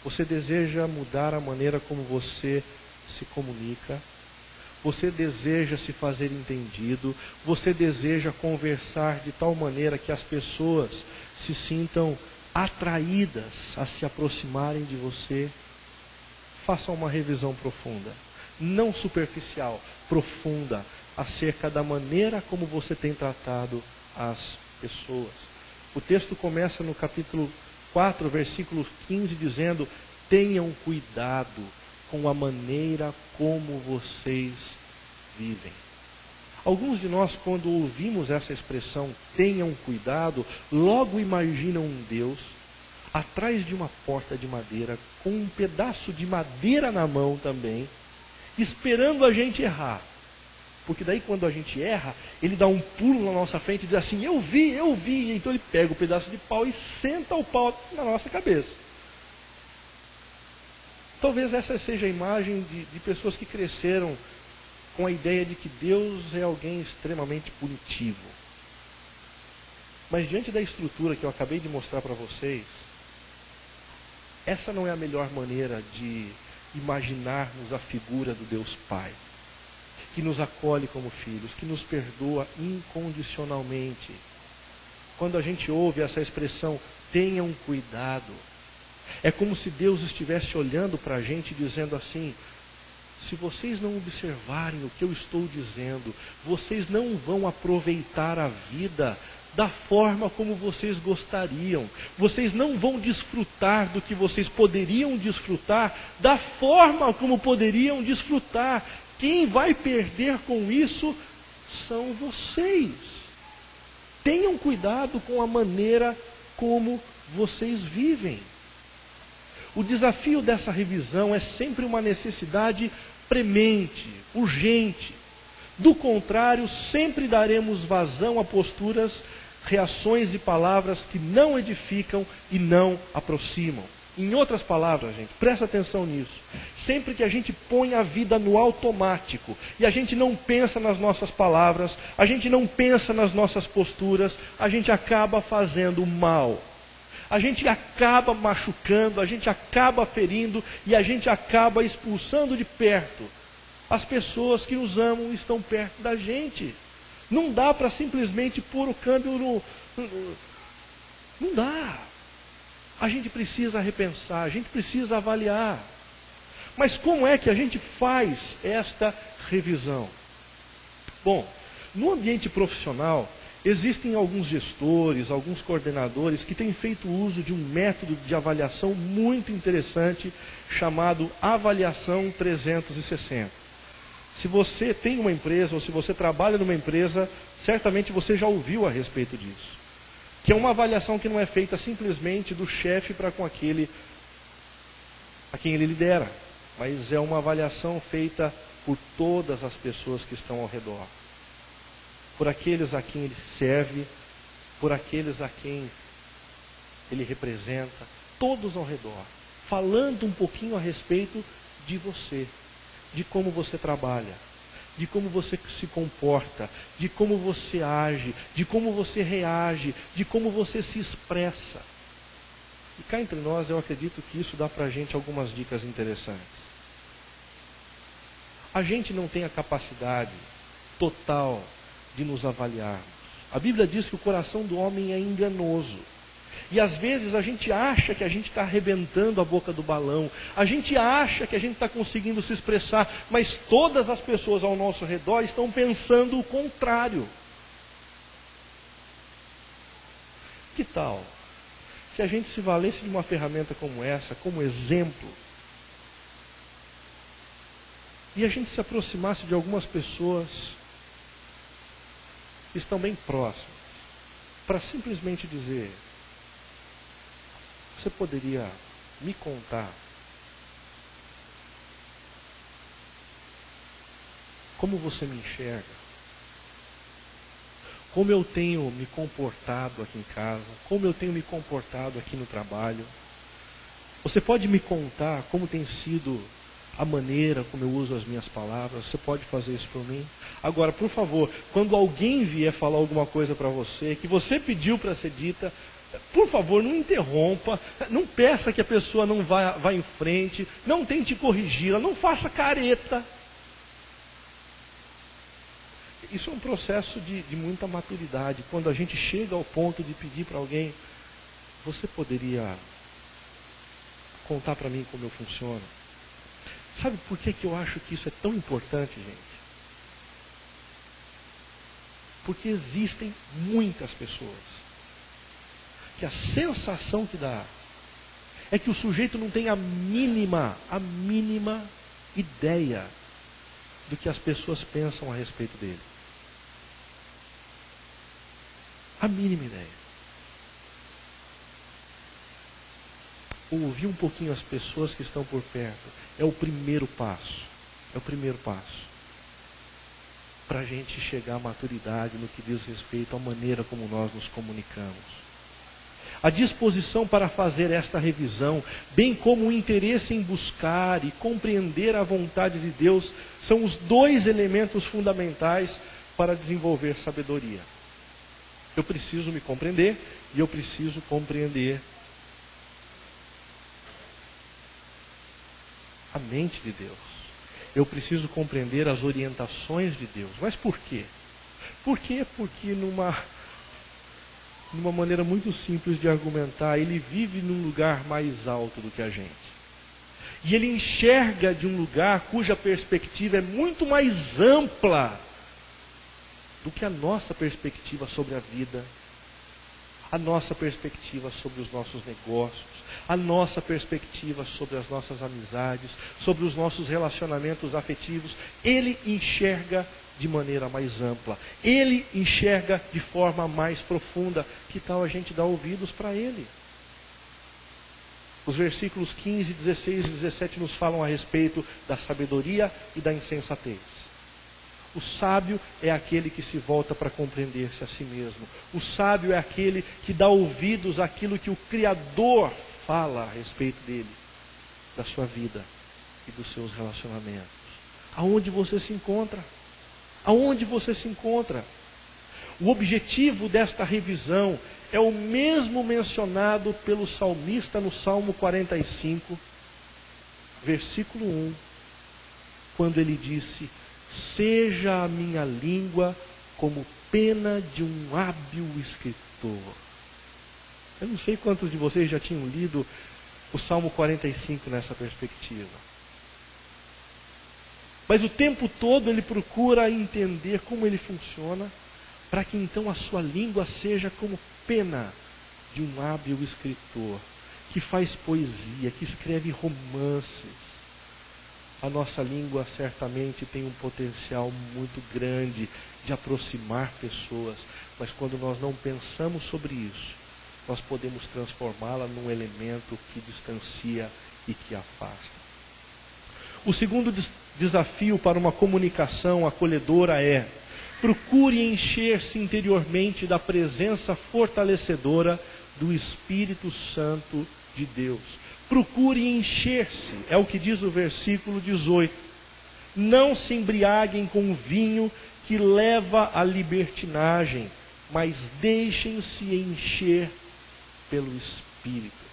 Você deseja mudar a maneira como você se comunica? Você deseja se fazer entendido? Você deseja conversar de tal maneira que as pessoas se sintam atraídas a se aproximarem de você? Faça uma revisão profunda, não superficial, profunda, acerca da maneira como você tem tratado as pessoas. O texto começa no capítulo 4, versículo 15, dizendo: tenham cuidado com a maneira como vocês vivem. Alguns de nós, quando ouvimos essa expressão, tenham cuidado, logo imaginam um Deus atrás de uma porta de madeira, com um pedaço de madeira na mão também, esperando a gente errar. Porque daí quando a gente erra, ele dá um pulo na nossa frente e diz assim: eu vi. Então ele pega o pedaço de pau e senta o pau na nossa cabeça. Talvez essa seja a imagem de pessoas que cresceram com a ideia de que Deus é alguém extremamente punitivo. Mas diante da estrutura que eu acabei de mostrar para vocês, essa não é a melhor maneira de imaginarmos a figura do Deus Pai, que nos acolhe como filhos, que nos perdoa incondicionalmente. Quando a gente ouve essa expressão, tenham cuidado, é como se Deus estivesse olhando para a gente dizendo assim: se vocês não observarem o que eu estou dizendo, vocês não vão aproveitar a vida da forma como vocês gostariam. Vocês não vão desfrutar do que vocês poderiam desfrutar, da forma como poderiam desfrutar. Quem vai perder com isso são vocês. Tenham cuidado com a maneira como vocês vivem. O desafio dessa revisão é sempre uma necessidade premente, urgente. Do contrário, sempre daremos vazão a posturas, reações e palavras que não edificam e não aproximam. Em outras palavras, gente, presta atenção nisso. Sempre que a gente põe a vida no automático e a gente não pensa nas nossas palavras, a gente não pensa nas nossas posturas, a gente acaba fazendo mal. A gente acaba machucando, a gente acaba ferindo e a gente acaba expulsando de perto. As pessoas que nos amam estão perto da gente. Não dá para simplesmente pôr o câmbio no... Não dá. A gente precisa repensar, a gente precisa avaliar. Mas como é que a gente faz esta revisão? Bom, no ambiente profissional, existem alguns gestores, alguns coordenadores que têm feito uso de um método de avaliação muito interessante chamado Avaliação 360. Se você tem uma empresa ou se você trabalha numa empresa, certamente você já ouviu a respeito disso. Que é uma avaliação que não é feita simplesmente do chefe para com aquele a quem ele lidera, mas é uma avaliação feita por todas as pessoas que estão ao redor. Por aqueles a quem ele serve, por aqueles a quem ele representa, todos ao redor, falando um pouquinho a respeito de você, de como você trabalha, de como você se comporta, de como você age, de como você reage, de como você se expressa. E cá entre nós, eu acredito que isso dá para a gente algumas dicas interessantes. A gente não tem a capacidade total de nos avaliarmos. A Bíblia diz que o coração do homem é enganoso. E às vezes a gente acha que a gente está arrebentando a boca do balão, a gente acha que a gente está conseguindo se expressar, mas todas as pessoas ao nosso redor estão pensando o contrário. Que tal se a gente se valesse de uma ferramenta como essa, como exemplo, e a gente se aproximasse de algumas pessoas que estão bem próximas, para simplesmente dizer: você poderia me contar como você me enxerga? Como eu tenho me comportado aqui em casa? Como eu tenho me comportado aqui no trabalho? Você pode me contar como tem sido a maneira como eu uso as minhas palavras? Você pode fazer isso por mim? Agora, por favor, quando alguém vier falar alguma coisa para você, que você pediu para ser dita, Por favor, não interrompa, não peça que a pessoa não vá em frente, não tente corrigi-la, não faça careta. Isso é um processo de muita maturidade. Quando a gente chega ao ponto de pedir para alguém, você poderia contar para mim como eu funciono? Sabe por que eu acho que isso é tão importante, gente? Porque existem muitas pessoas que a sensação que dá é que o sujeito não tem a mínima ideia do que as pessoas pensam a respeito dele. A mínima ideia. Ouvir um pouquinho as pessoas que estão por perto é o primeiro passo. É o primeiro passo para a gente chegar à maturidade no que diz respeito à maneira como nós nos comunicamos. A disposição para fazer esta revisão, bem como o interesse em buscar e compreender a vontade de Deus, são os dois elementos fundamentais para desenvolver sabedoria. Eu preciso me compreender e eu preciso compreender a mente de Deus. Eu preciso compreender as orientações de Deus. Mas por quê? Por quê? Porque numa maneira muito simples de argumentar, ele vive num lugar mais alto do que a gente. E ele enxerga de um lugar cuja perspectiva é muito mais ampla do que a nossa perspectiva sobre a vida, a nossa perspectiva sobre os nossos negócios, a nossa perspectiva sobre as nossas amizades, sobre os nossos relacionamentos afetivos. Ele enxerga de maneira mais ampla. Ele enxerga de forma mais profunda. Que tal a gente dar ouvidos para ele? Os versículos 15, 16 e 17 nos falam a respeito da sabedoria e da insensatez. O sábio é aquele que se volta para compreender-se a si mesmo. O sábio é aquele que dá ouvidos àquilo que o Criador fala a respeito dele, da sua vida e dos seus relacionamentos. Aonde você se encontra? Aonde você se encontra? O objetivo desta revisão é o mesmo mencionado pelo salmista no Salmo 45, versículo 1, quando ele disse: seja a minha língua como pena de um hábil escritor. Eu não sei quantos de vocês já tinham lido o Salmo 45 nessa perspectiva. Mas o tempo todo ele procura entender como ele funciona, para que então a sua língua seja como pena de um hábil escritor, que faz poesia, que escreve romances. A nossa língua certamente tem um potencial muito grande de aproximar pessoas, mas quando nós não pensamos sobre isso, nós podemos transformá-la num elemento que distancia e que afasta. O segundo desafio para uma comunicação acolhedora é: procure encher-se interiormente da presença fortalecedora do Espírito Santo de Deus. Procure encher-se, é o que diz o versículo 18. Não se embriaguem com vinho que leva à libertinagem, mas deixem-se encher pelo Espírito.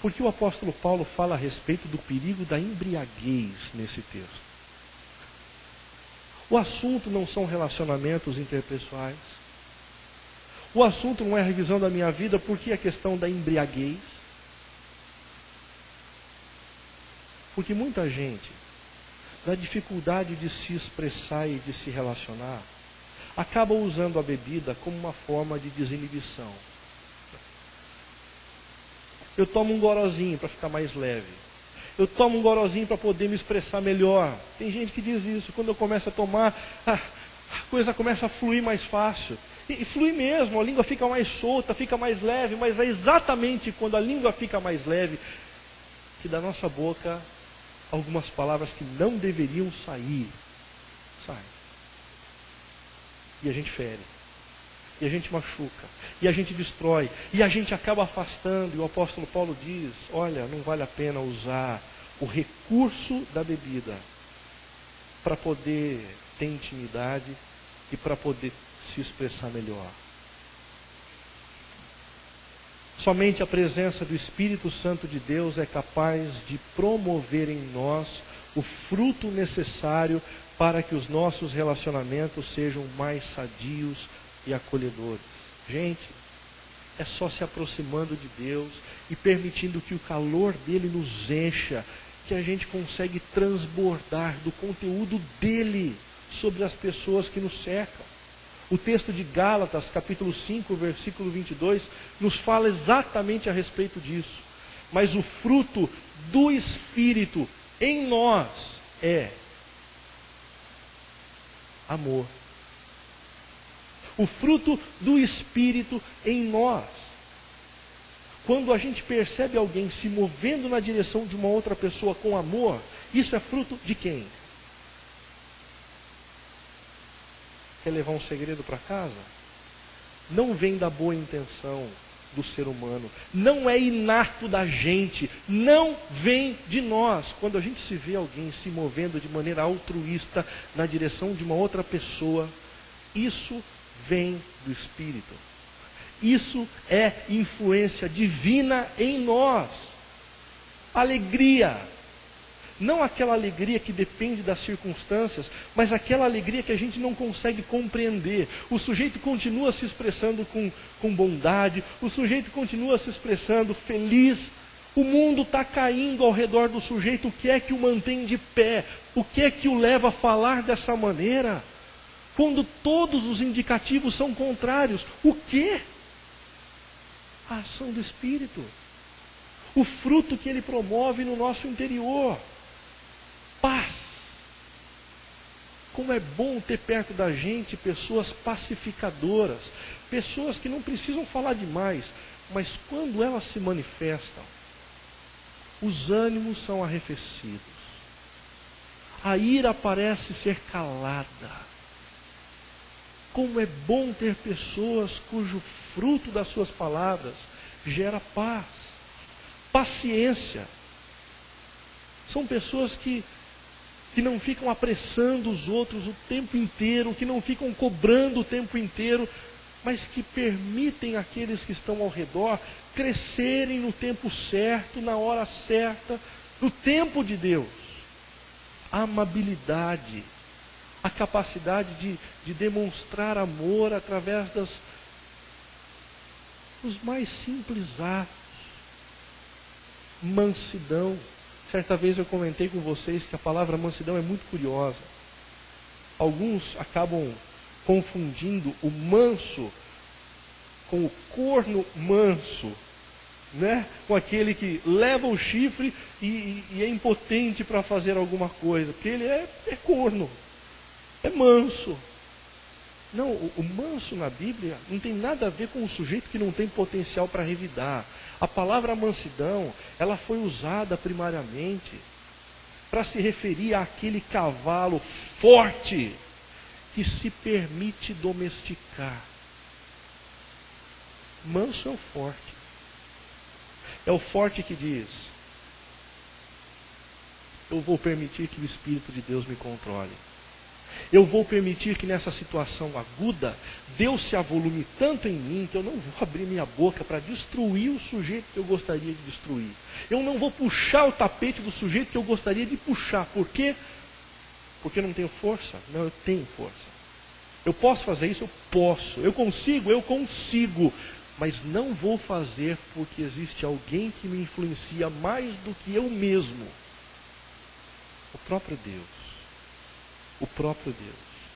Porque o apóstolo Paulo fala a respeito do perigo da embriaguez nesse texto. O assunto não são relacionamentos interpessoais. O assunto não é a revisão da minha vida, porque a questão da embriaguez. Porque muita gente, na dificuldade de se expressar e de se relacionar, acaba usando a bebida como uma forma de desinibição. Eu tomo um gorozinho para ficar mais leve. Eu tomo um gorozinho para poder me expressar melhor. Tem gente que diz isso. Quando eu começo a tomar, a coisa começa a fluir mais fácil. E flui mesmo, a língua fica mais solta, fica mais leve. Mas é exatamente quando a língua fica mais leve que da nossa boca algumas palavras que não deveriam sair, saem. E a gente fere. E a gente machuca, e a gente destrói, e a gente acaba afastando. E o apóstolo Paulo diz: olha, não vale a pena usar o recurso da bebida para poder ter intimidade e para poder se expressar melhor. Somente a presença do Espírito Santo de Deus é capaz de promover em nós o fruto necessário para que os nossos relacionamentos sejam mais sadios e acolhedores. Gente, é só se aproximando de Deus e permitindo que o calor dele nos encha, que a gente consegue transbordar do conteúdo dele sobre as pessoas que nos cercam. O texto de Gálatas, capítulo 5, versículo 22, nos fala exatamente a respeito disso. Mas o fruto do Espírito em nós é amor. O fruto do Espírito em nós. Quando a gente percebe alguém se movendo na direção de uma outra pessoa com amor, isso é fruto de quem? Quer levar um segredo para casa? Não vem da boa intenção do ser humano. Não é inato da gente. Não vem de nós. Quando a gente se vê alguém se movendo de maneira altruísta na direção de uma outra pessoa, isso vem do Espírito. Isso é influência divina em nós. Alegria. Não aquela alegria que depende das circunstâncias, mas aquela alegria que a gente não consegue compreender. O sujeito continua se expressando com bondade, o sujeito continua se expressando feliz. O mundo está caindo ao redor do sujeito. O que é que o mantém de pé? O que é que o leva a falar dessa maneira? Quando todos os indicativos são contrários. O quê? A ação do Espírito. O fruto que ele promove no nosso interior. Paz. Como é bom ter perto da gente pessoas pacificadoras, pessoas que não precisam falar demais, mas quando elas se manifestam, os ânimos são arrefecidos, a ira parece ser calada. Como é bom ter pessoas cujo fruto das suas palavras gera paz, paciência. São pessoas que não ficam apressando os outros o tempo inteiro, que não ficam cobrando o tempo inteiro, mas que permitem àqueles que estão ao redor crescerem no tempo certo, na hora certa, no tempo de Deus. A amabilidade, a capacidade de demonstrar amor através dos mais simples atos. Mansidão. Certa vez eu comentei com vocês que a palavra mansidão é muito curiosa. Alguns acabam confundindo o manso com o corno manso, né? Com aquele que leva o chifre e é impotente para fazer alguma coisa, porque ele é corno, é manso. Não, o manso na Bíblia não tem nada a ver com o sujeito que não tem potencial para revidar. A palavra mansidão, ela foi usada primariamente para se referir àquele cavalo forte que se permite domesticar. Manso é o forte. É o forte que diz: eu vou permitir que o Espírito de Deus me controle. Eu vou permitir que nessa situação aguda, Deus se avolume tanto em mim que eu não vou abrir minha boca para destruir o sujeito que eu gostaria de destruir. Eu não vou puxar o tapete do sujeito que eu gostaria de puxar. Por quê? Porque eu não tenho força? Não, eu tenho força. Eu posso fazer isso? Eu posso. Eu consigo? Eu consigo. Mas não vou fazer porque existe alguém que me influencia mais do que eu mesmo. O próprio Deus. O próprio Deus.